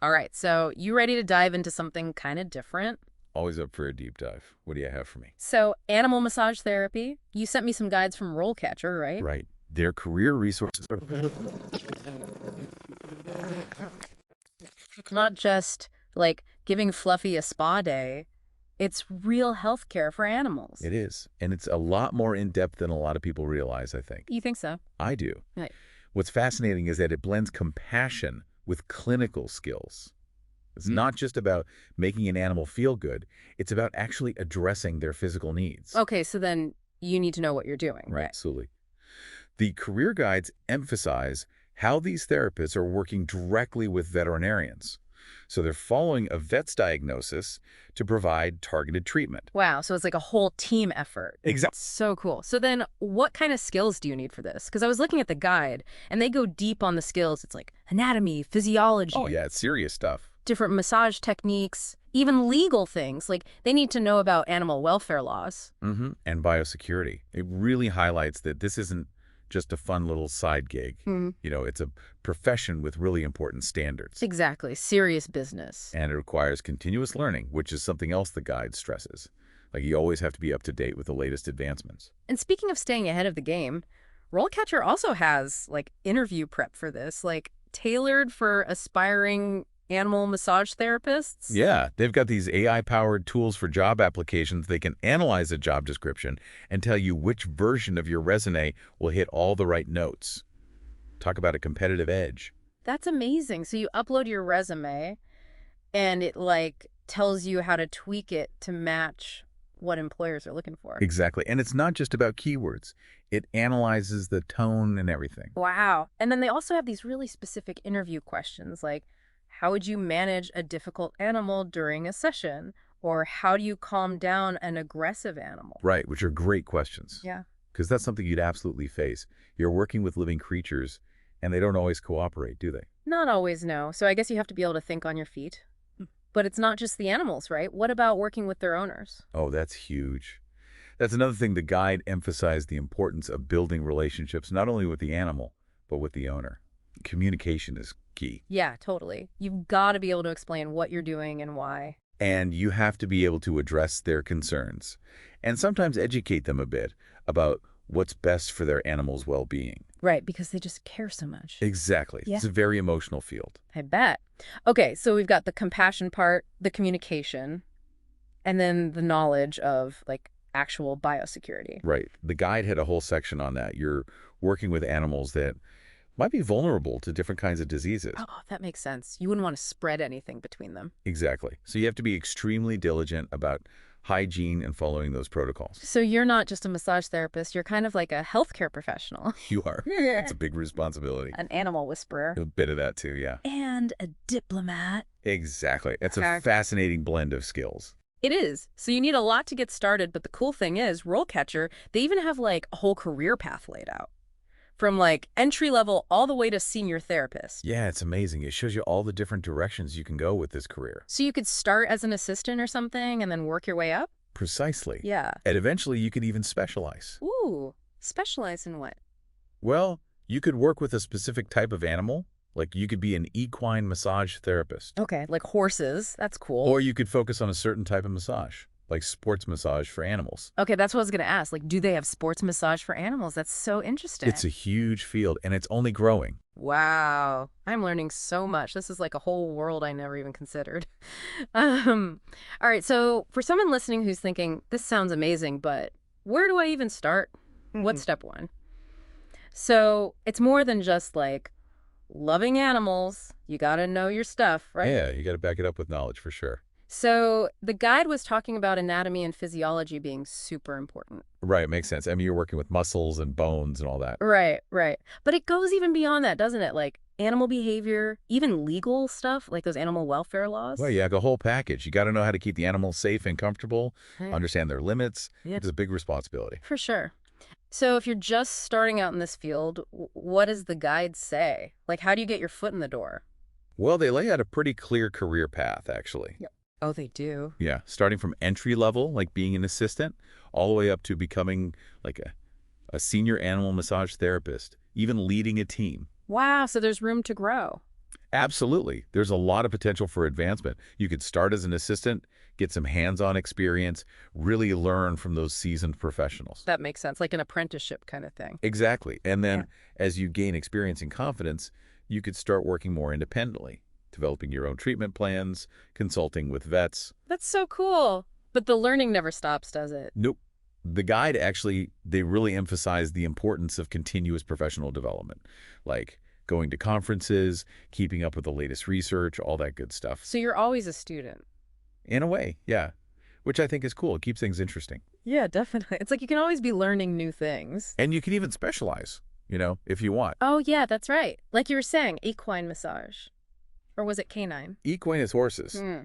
All right, so you ready to dive into something kind of different? Always up for a deep dive. What do you have for me? So, animal massage therapy. You sent me some guides from RoleCatcher, right? Right. Their career resources are... Not just like giving Fluffy a spa day, it's real healthcare for animals. It is. And it's a lot more in-depth than a lot of people realize, I think. You think so? I do. Right. What's fascinating is that it blends compassion with clinical skills. It's not just about making an animal feel good. It's about actually addressing their physical needs. Okay, so then you need to know what you're doing, Right, right? absolutely. The career guides emphasize how these therapists are working directly with veterinarians. So they're following a vet's diagnosis to provide targeted treatment. Wow, so it's like a whole team effort. Exactly. So cool. So then what kind of skills do you need for this? Because I was looking at the guide and they go deep on the skills. It's like anatomy, physiology, Oh, yeah, it's serious stuff. different massage techniques, even legal things. Like they need to know about animal welfare laws. And biosecurity. It really highlights that this isn't just a fun little side gig. It's a profession with really important standards. Exactly. Serious business. And it requires continuous learning, which is something else the guide stresses. Like you always have to be up to date with the latest advancements. And speaking of staying ahead of the game, RoleCatcher also has like interview prep for this, like tailored for aspiring animal massage therapists. Yeah, they've got these AI-powered tools for job applications. They can analyze a job description and tell you which version of your resume will hit all the right notes. Talk about a competitive edge. That's amazing. So you upload your resume and it like tells you how to tweak it to match what employers are looking for. Exactly. And it's not just about keywords. It analyzes the tone and everything. Wow. And then they also have these really specific interview questions like, how would you manage a difficult animal during a session? Or how do you calm down an aggressive animal? Right, which are great questions. Yeah. Because that's something you'd absolutely face. You're working with living creatures, and they don't always cooperate, do they? Not always, no. So I guess you have to be able to think on your feet. But it's not just the animals, right? What about working with their owners? Oh, that's huge. That's another thing the guide emphasized the importance of building relationships, not only with the animal, but with the owner. Communication is key. Yeah, totally. You've got to be able to explain what you're doing and why. And you have to be able to address their concerns and sometimes educate them a bit about what's best for their animal's well-being. Right, because they just care so much. Exactly. Yeah. It's a very emotional field. I bet. Okay, so we've got the compassion part, the communication, and then the knowledge of like actual biosecurity. Right. The guide had a whole section on that. You're working with animals that might be vulnerable to different kinds of diseases. Oh, that makes sense. You wouldn't want to spread anything between them. Exactly. So you have to be extremely diligent about hygiene and following those protocols. So you're not just a massage therapist, you're kind of like a healthcare professional. You are. It's a big responsibility. An animal whisperer. A bit of that too, yeah. And a diplomat. Exactly. It's a Okay. fascinating blend of skills. It is. So you need a lot to get started, but the cool thing is, RoleCatcher, they even have like a whole career path laid out. From like entry level all the way to senior therapist. Yeah, it's amazing. It shows you all the different directions you can go with this career. So you could start as an assistant or something and then work your way up? Precisely. Yeah. And eventually you could even specialize. Ooh, specialize in what? Well, you could work with a specific type of animal. Like you could be an equine massage therapist. Okay, like horses. That's cool. Or you could focus on a certain type of massage, like sports massage for animals. Okay, that's what I was going to ask. Like, do they have sports massage for animals? That's so interesting. It's a huge field, and it's only growing. Wow. I'm learning so much. This is like a whole world I never even considered. All right, so for someone listening who's thinking, this sounds amazing, but where do I even start? What's step one? So it's more than just like loving animals. You got to know your stuff, right? Yeah, you got to back it up with knowledge for sure. So the guide was talking about anatomy and physiology being super important. Right, makes sense. I mean, you're working with muscles and bones and all that. Right, right. But it goes even beyond that, doesn't it? Like animal behavior, even legal stuff, like those animal welfare laws. Well, yeah, the whole package. You got to know how to keep the animals safe and comfortable, Yeah. understand their limits. Yeah. It's a big responsibility. For sure. So if you're just starting out in this field, what does the guide say? Like, how do you get your foot in the door? Well, they lay out a pretty clear career path, actually. Yep. Oh, they do? Yeah, starting from entry level, like being an assistant, all the way up to becoming like a senior animal massage therapist, even leading a team. Wow, so there's room to grow. Absolutely. There's a lot of potential for advancement. You could start as an assistant, get some hands-on experience, really learn from those seasoned professionals. That makes sense, like an apprenticeship kind of thing. Exactly. And Yeah. then as you gain experience and confidence, you could start working more independently, developing your own treatment plans, consulting with vets. That's so cool. But the learning never stops, does it? Nope. The guide actually, they really emphasize the importance of continuous professional development, like going to conferences, keeping up with the latest research, all that good stuff. So you're always a student. In a way, yeah, which I think is cool. It keeps things interesting. Yeah, definitely. It's like you can always be learning new things. And you can even specialize, if you want. Oh, yeah, that's right. Like you were saying, equine massage. Or was it canine? Equine is horses. Hmm.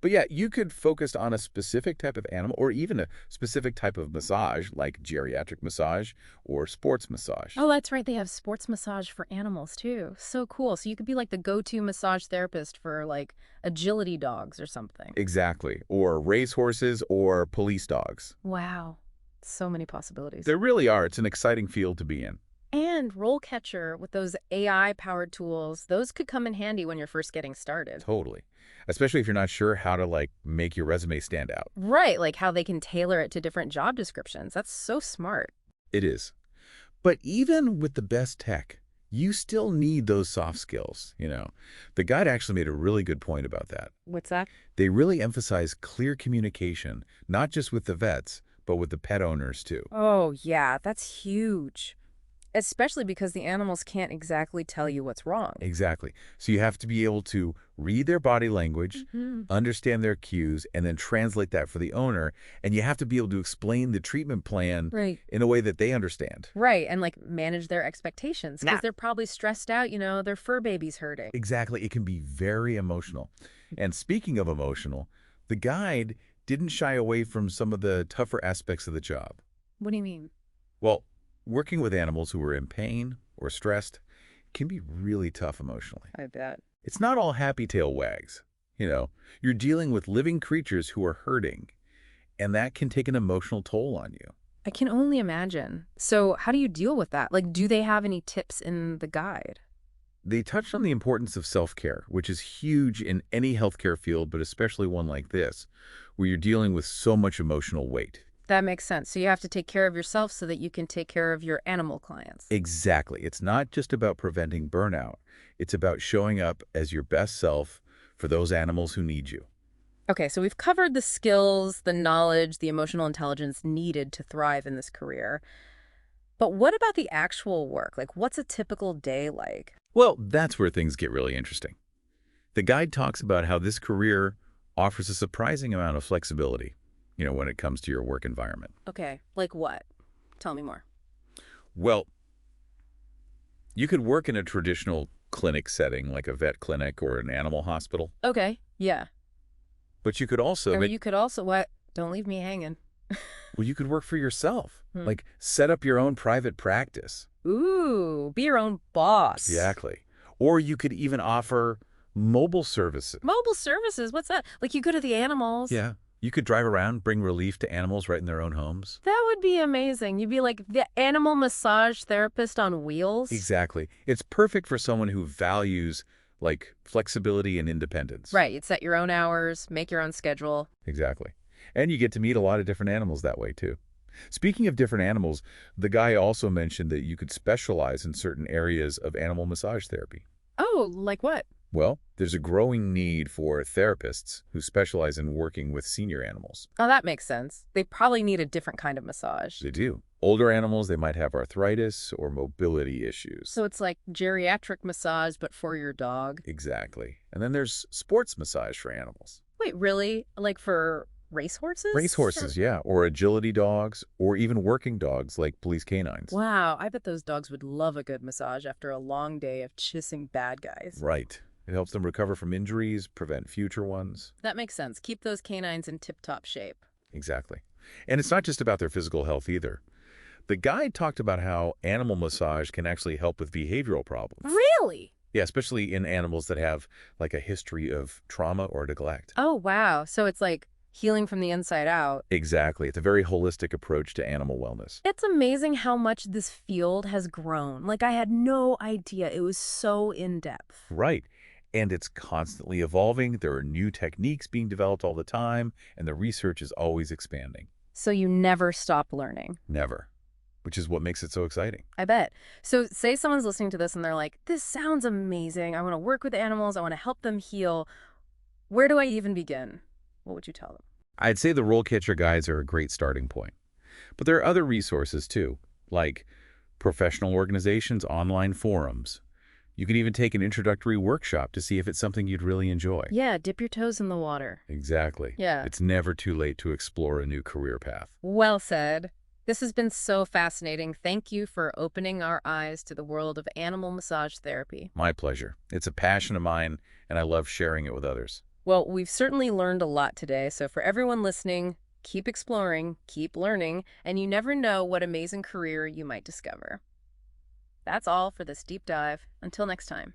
But yeah, you could focus on a specific type of animal or even a specific type of massage, like geriatric massage or sports massage. Oh, that's right. They have sports massage for animals, too. So cool. So you could be like the go-to massage therapist for like agility dogs or something. Exactly. Or racehorses or police dogs. Wow. So many possibilities. There really are. It's an exciting field to be in. And RoleCatcher with those AI-powered tools, those could come in handy when you're first getting started. Totally. Especially if you're not sure how to, make your resume stand out. Right, like how they can tailor it to different job descriptions. That's so smart. It is. But even with the best tech, you still need those soft skills. The guide actually made a really good point about that. What's that? They really emphasize clear communication, not just with the vets, but with the pet owners too. Oh, yeah, that's huge. Especially because the animals can't exactly tell you what's wrong. Exactly. So you have to be able to read their body language, understand their cues, and then translate that for the owner. And you have to be able to explain the treatment plan Right. in a way that they understand. Right, and like manage their expectations because Nah. they're probably stressed out, their fur baby's hurting. Exactly. It can be very emotional. And speaking of emotional, the guide didn't shy away from some of the tougher aspects of the job. What do you mean? Well, working with animals who are in pain or stressed can be really tough emotionally. I bet. It's not all happy tail wags. You're dealing with living creatures who are hurting, and that can take an emotional toll on you. I can only imagine. So how do you deal with that? Like, do they have any tips in the guide? They touched on the importance of self-care, which is huge in any healthcare field, but especially one like this, where you're dealing with so much emotional weight. That makes sense. So you have to take care of yourself so that you can take care of your animal clients. Exactly. It's not just about preventing burnout. It's about showing up as your best self for those animals who need you. Okay, so we've covered the skills, the knowledge, the emotional intelligence needed to thrive in this career. But what about the actual work? Like, what's a typical day like? Well, that's where things get really interesting. The guide talks about how this career offers a surprising amount of flexibility, when it comes to your work environment. Okay, like what? Tell me more. Well, you could work in a traditional clinic setting, like a vet clinic or an animal hospital, Okay, yeah. but you could also, Or you could also, what? Don't leave me hanging. well, you could work for yourself, Hmm. like set up your own private practice. Ooh, be your own boss. Exactly. Or you could even offer mobile services. Mobile services, what's that? Like you go to the animals. Yeah. You could drive around, bring relief to animals right in their own homes. That would be amazing. You'd be like the animal massage therapist on wheels. Exactly. It's perfect for someone who values, flexibility and independence. Right, you'd set your own hours, make your own schedule. Exactly. And you get to meet a lot of different animals that way, too. Speaking of different animals, the guy also mentioned that you could specialize in certain areas of animal massage therapy. Oh, like what? Well, there's a growing need for therapists who specialize in working with senior animals. Oh, that makes sense. They probably need a different kind of massage. They do. Older animals, they might have arthritis or mobility issues. So it's like geriatric massage, but for your dog. Exactly. And then there's sports massage for animals. Wait, really? Like for racehorses? Racehorses, yeah, or agility dogs, or even working dogs like police canines. Wow, I bet those dogs would love a good massage after a long day of chasing bad guys. Right. It helps them recover from injuries, prevent future ones. That makes sense. Keep those canines in tip-top shape. Exactly. And it's not just about their physical health either. The guide talked about how animal massage can actually help with behavioral problems. Really? Yeah, especially in animals that have a history of trauma or neglect. Oh, wow. So it's like healing from the inside out. Exactly. It's a very holistic approach to animal wellness. It's amazing how much this field has grown. Like, I had no idea it was so in-depth. Right. And it's constantly evolving. There are new techniques being developed all the time, and the research is always expanding. So you never stop learning. Never. Which is what makes it so exciting. I bet. So say someone's listening to this and they're like, this sounds amazing. I want to work with animals. I want to help them heal. Where do I even begin? What would you tell them? I'd say the RoleCatcher guides are a great starting point. But there are other resources too, like professional organizations, online forums. You can even take an introductory workshop to see if it's something you'd really enjoy. Yeah, dip your toes in the water. Exactly. Yeah. It's never too late to explore a new career path. Well said. This has been so fascinating. Thank you for opening our eyes to the world of animal massage therapy. My pleasure. It's a passion of mine, and I love sharing it with others. Well, we've certainly learned a lot today, so for everyone listening, keep exploring, keep learning, and you never know what amazing career you might discover. That's all for this deep dive. Until next time.